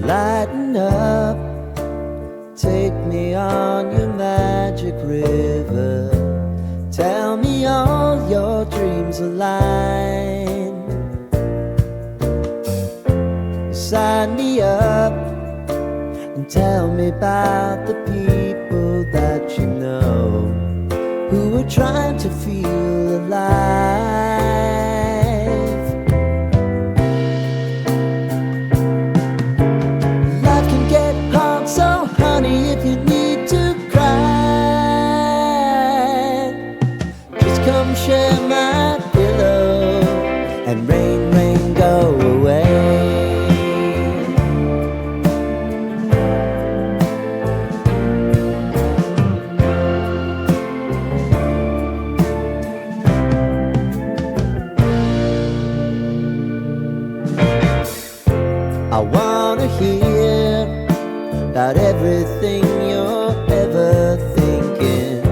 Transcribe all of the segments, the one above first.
Lighten up, take me on your magic river. Tell me all your dreams align. Sign me up and tell me about the people that you know who are trying to feel alive. Life can get hard, so honey, if you need to cry, just come share my pillow and rain, rain, go away. I wanna hear about everything you're ever thinking.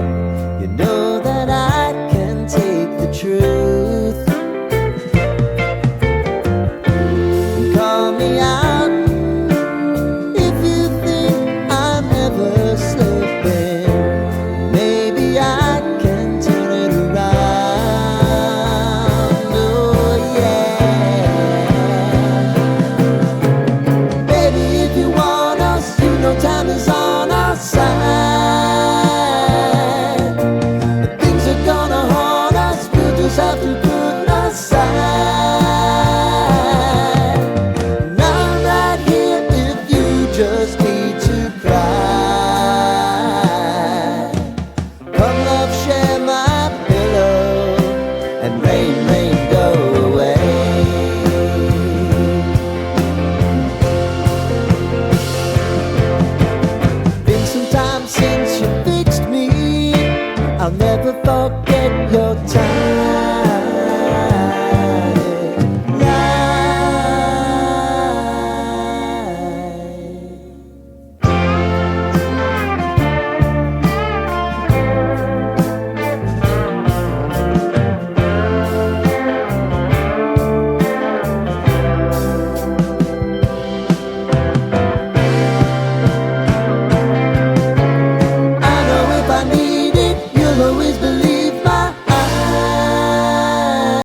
You know that I can take the truth. Call me out if you think I'm ever slipping. Maybe I can turn it around. Oh yeah. Baby, if you want us, you know time is on our side. But things are gonna haunt us, we'll just have to put aside. And I'm right here if you just need to cry. Come love, share my pillow and rain, rain, go away. Been some time since you fixed me, I'll never forget